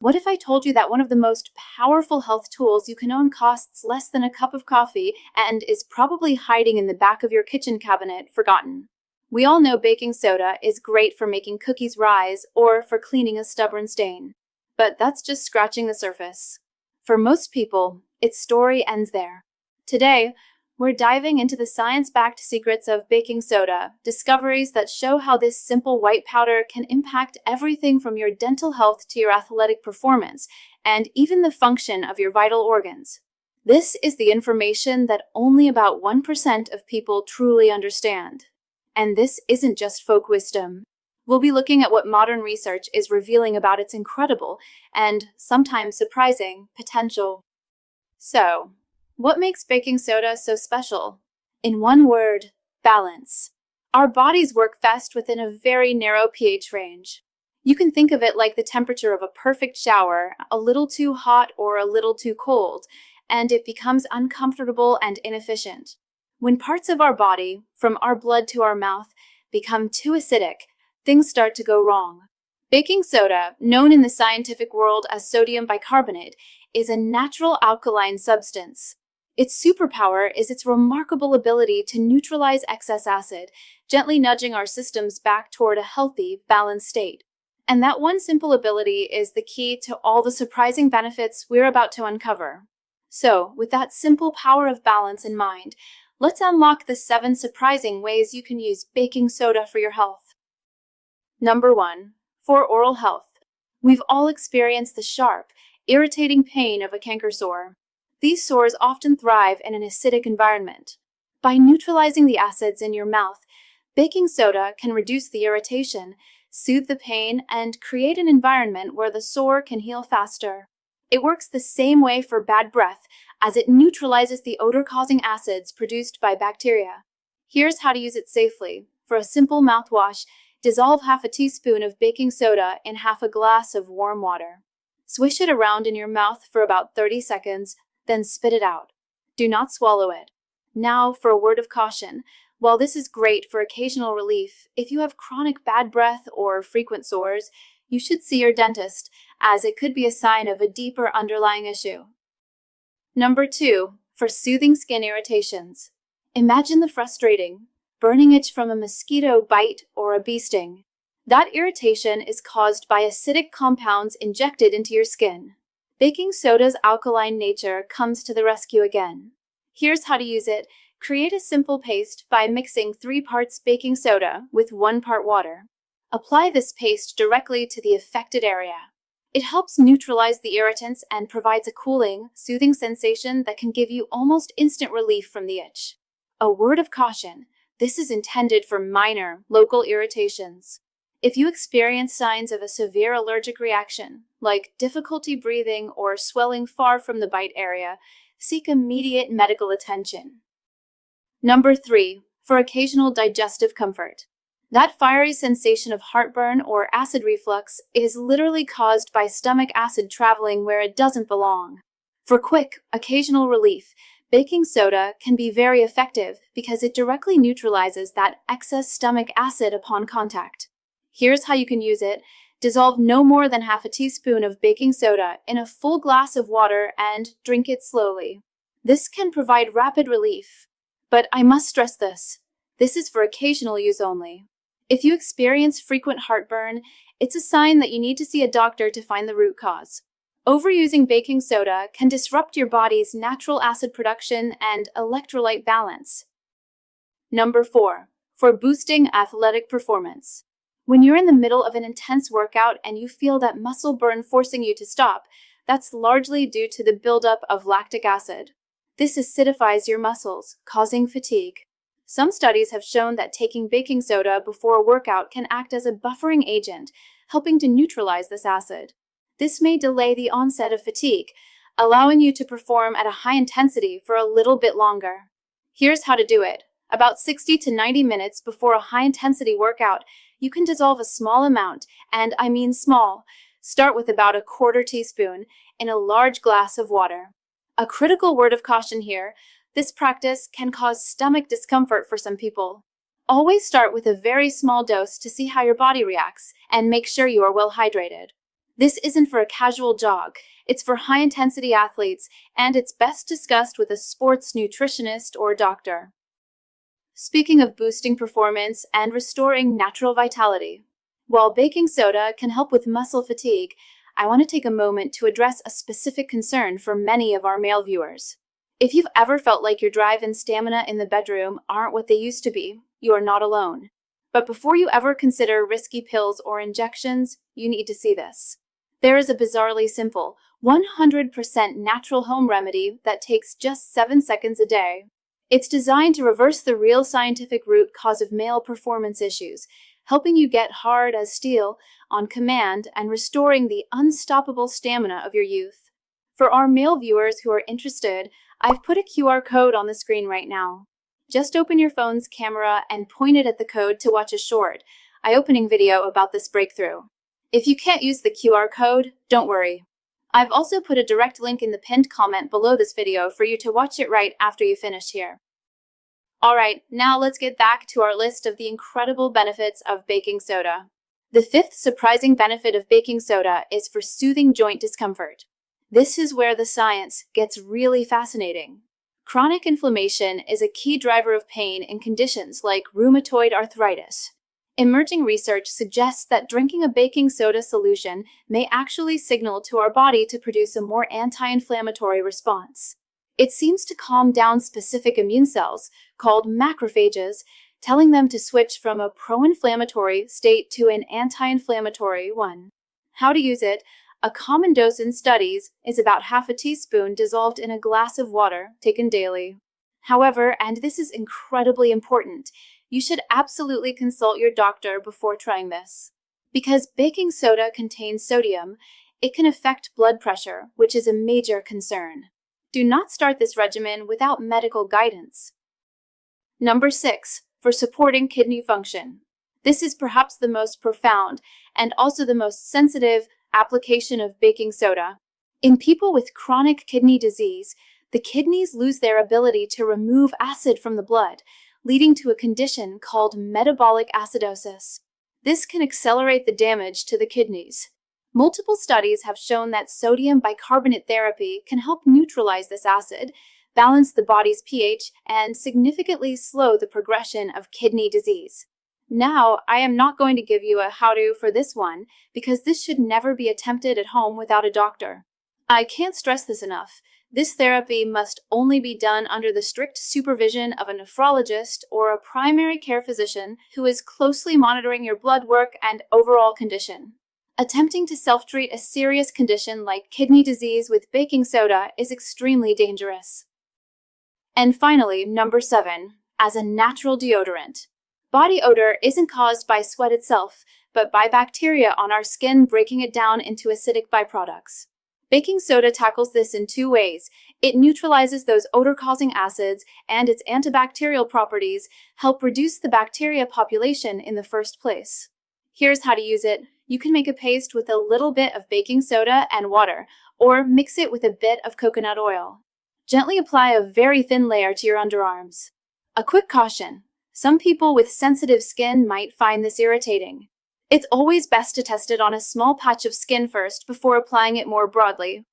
What if I told you that one of the most powerful health tools you can own costs less than a cup of coffee and is probably hiding in the back of your kitchen cabinet, forgotten? We all know baking soda is great for making cookies rise or for cleaning a stubborn stain. But that's just scratching the surface. For most people, its story ends there. Today, we're diving into the science-backed secrets of baking soda, discoveries that show how this simple white powder can impact everything from your dental health to your athletic performance, and even the function of your vital organs. This is the information that only about 1% of people truly understand. And this isn't just folk wisdom. We'll be looking at what modern research is revealing about its incredible, and sometimes surprising, potential. So, what makes baking soda so special? In one word, balance. Our bodies work best within a very narrow pH range. You can think of it like the temperature of a perfect shower, a little too hot or a little too cold, and it becomes uncomfortable and inefficient. When parts of our body, from our blood to our mouth, become too acidic, things start to go wrong. Baking soda, known in the scientific world as sodium bicarbonate, is a natural alkaline substance. Its superpower is its remarkable ability to neutralize excess acid, gently nudging our systems back toward a healthy, balanced state. And that one simple ability is the key to all the surprising benefits we're about to uncover. So, with that simple power of balance in mind, let's unlock the 7 surprising ways you can use baking soda for your health. Number 1. For oral health. We've all experienced the sharp, irritating pain of a canker sore. These sores often thrive in an acidic environment. By neutralizing the acids in your mouth, baking soda can reduce the irritation, soothe the pain, and create an environment where the sore can heal faster. It works the same way for bad breath, as it neutralizes the odor-causing acids produced by bacteria. Here's how to use it safely. For a simple mouthwash, dissolve half a teaspoon of baking soda in half a glass of warm water. Swish it around in your mouth for about 30 seconds, then spit it out. Do not swallow it. Now, for a word of caution. While this is great for occasional relief, if you have chronic bad breath or frequent sores, you should see your dentist, as it could be a sign of a deeper underlying issue. Number 2. For soothing skin irritations. Imagine the frustrating, burning itch from a mosquito bite or a bee sting. That irritation is caused by acidic compounds injected into your skin. Baking soda's alkaline nature comes to the rescue again. Here's how to use it. Create a simple paste by mixing 3 parts baking soda with 1 part water. Apply this paste directly to the affected area. It helps neutralize the irritants and provides a cooling, soothing sensation that can give you almost instant relief from the itch. A word of caution. This is intended for minor, local irritations. If you experience signs of a severe allergic reaction, like difficulty breathing or swelling far from the bite area, seek immediate medical attention. Number 3. For occasional digestive comfort. That fiery sensation of heartburn or acid reflux is literally caused by stomach acid traveling where it doesn't belong. For quick, occasional relief, baking soda can be very effective because it directly neutralizes that excess stomach acid upon contact. Here's how you can use it. Dissolve no more than half a teaspoon of baking soda in a full glass of water and drink it slowly. This can provide rapid relief. But I must stress this. This is for occasional use only. If you experience frequent heartburn, it's a sign that you need to see a doctor to find the root cause. Overusing baking soda can disrupt your body's natural acid production and electrolyte balance. Number 4. For boosting athletic performance. When you're in the middle of an intense workout and you feel that muscle burn forcing you to stop, that's largely due to the buildup of lactic acid. This acidifies your muscles, causing fatigue. Some studies have shown that taking baking soda before a workout can act as a buffering agent, helping to neutralize this acid. This may delay the onset of fatigue, allowing you to perform at a high intensity for a little bit longer. Here's how to do it. About 60 to 90 minutes before a high-intensity workout, you can dissolve a small amount, and I mean small. Start with about a quarter teaspoon in a large glass of water. A critical word of caution here. This practice can cause stomach discomfort for some people. Always start with a very small dose to see how your body reacts and make sure you are well hydrated. This isn't for a casual jog, it's for high-intensity athletes, and it's best discussed with a sports nutritionist or doctor. Speaking of boosting performance and restoring natural vitality, while baking soda can help with muscle fatigue, I want to take a moment to address a specific concern for many of our male viewers. If you've ever felt like your drive and stamina in the bedroom aren't what they used to be, you are not alone. But before you ever consider risky pills or injections, you need to see this. There is a bizarrely simple, 100% natural home remedy that takes just 7 seconds a day. It's designed to reverse the real scientific root cause of male performance issues, helping you get hard as steel on command and restoring the unstoppable stamina of your youth. For our male viewers who are interested, I've put a QR code on the screen right now. Just open your phone's camera and point it at the code to watch a short, eye-opening video about this breakthrough. If you can't use the QR code, don't worry. I've also put a direct link in the pinned comment below this video for you to watch it right after you finish here. Alright, now let's get back to our list of the incredible benefits of baking soda. The fifth surprising benefit of baking soda is for soothing joint discomfort. This is where the science gets really fascinating. Chronic inflammation is a key driver of pain in conditions like rheumatoid arthritis. Emerging research suggests that drinking a baking soda solution may actually signal to our body to produce a more anti-inflammatory response. It seems to calm down specific immune cells, called macrophages, telling them to switch from a pro-inflammatory state to an anti-inflammatory one. How to use it? A common dose in studies is about half a teaspoon dissolved in a glass of water, taken daily. However, and this is incredibly important, you should absolutely consult your doctor before trying this. Because baking soda contains sodium, it can affect blood pressure, which is a major concern. Do not start this regimen without medical guidance. Number 6, for supporting kidney function. This is perhaps the most profound and also the most sensitive application of baking soda. In people with chronic kidney disease, the kidneys lose their ability to remove acid from the blood, leading to a condition called metabolic acidosis. This can accelerate the damage to the kidneys. Multiple studies have shown that sodium bicarbonate therapy can help neutralize this acid, balance the body's pH, and significantly slow the progression of kidney disease. Now, I am not going to give you a how-to for this one, because this should never be attempted at home without a doctor. I can't stress this enough. This therapy must only be done under the strict supervision of a nephrologist or a primary care physician who is closely monitoring your blood work and overall condition. Attempting to self-treat a serious condition like kidney disease with baking soda is extremely dangerous. And finally, number 7, as a natural deodorant. Body odor isn't caused by sweat itself, but by bacteria on our skin breaking it down into acidic byproducts. Baking soda tackles this in 2 ways. It neutralizes those odor-causing acids, and its antibacterial properties help reduce the bacteria population in the first place. Here's how to use it. You can make a paste with a little bit of baking soda and water, or mix it with a bit of coconut oil. Gently apply a very thin layer to your underarms. A quick caution. Some people with sensitive skin might find this irritating. It's always best to test it on a small patch of skin first before applying it more broadly.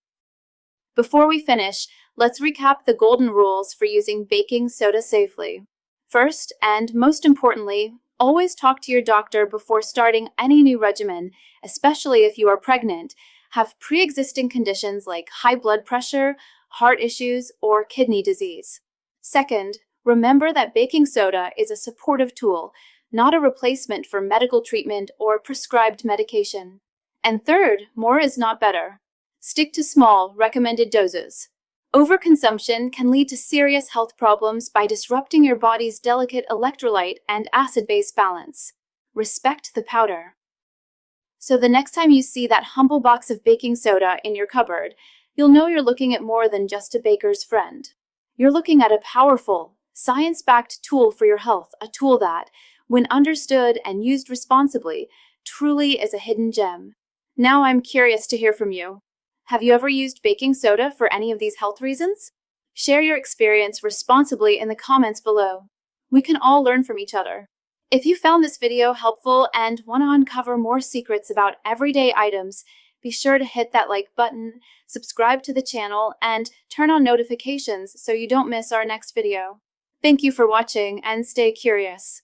Before we finish, let's recap the golden rules for using baking soda safely. First, and most importantly, always talk to your doctor before starting any new regimen, especially if you are pregnant, have pre-existing conditions like high blood pressure, heart issues, or kidney disease. Second, remember that baking soda is a supportive tool, not a replacement for medical treatment or prescribed medication. And third, more is not better. Stick to small, recommended doses. Overconsumption can lead to serious health problems by disrupting your body's delicate electrolyte and acid-base balance. Respect the powder. So the next time you see that humble box of baking soda in your cupboard, you'll know you're looking at more than just a baker's friend. You're looking at a powerful, science-backed tool for your health, a tool that, when understood and used responsibly, truly is a hidden gem. Now I'm curious to hear from you. Have you ever used baking soda for any of these health reasons? Share your experience responsibly in the comments below. We can all learn from each other. If you found this video helpful and want to uncover more secrets about everyday items, be be sure to hit that like button, subscribe to the channel, and turn on notifications so you don't miss our next video. Thank you for watching and stay curious.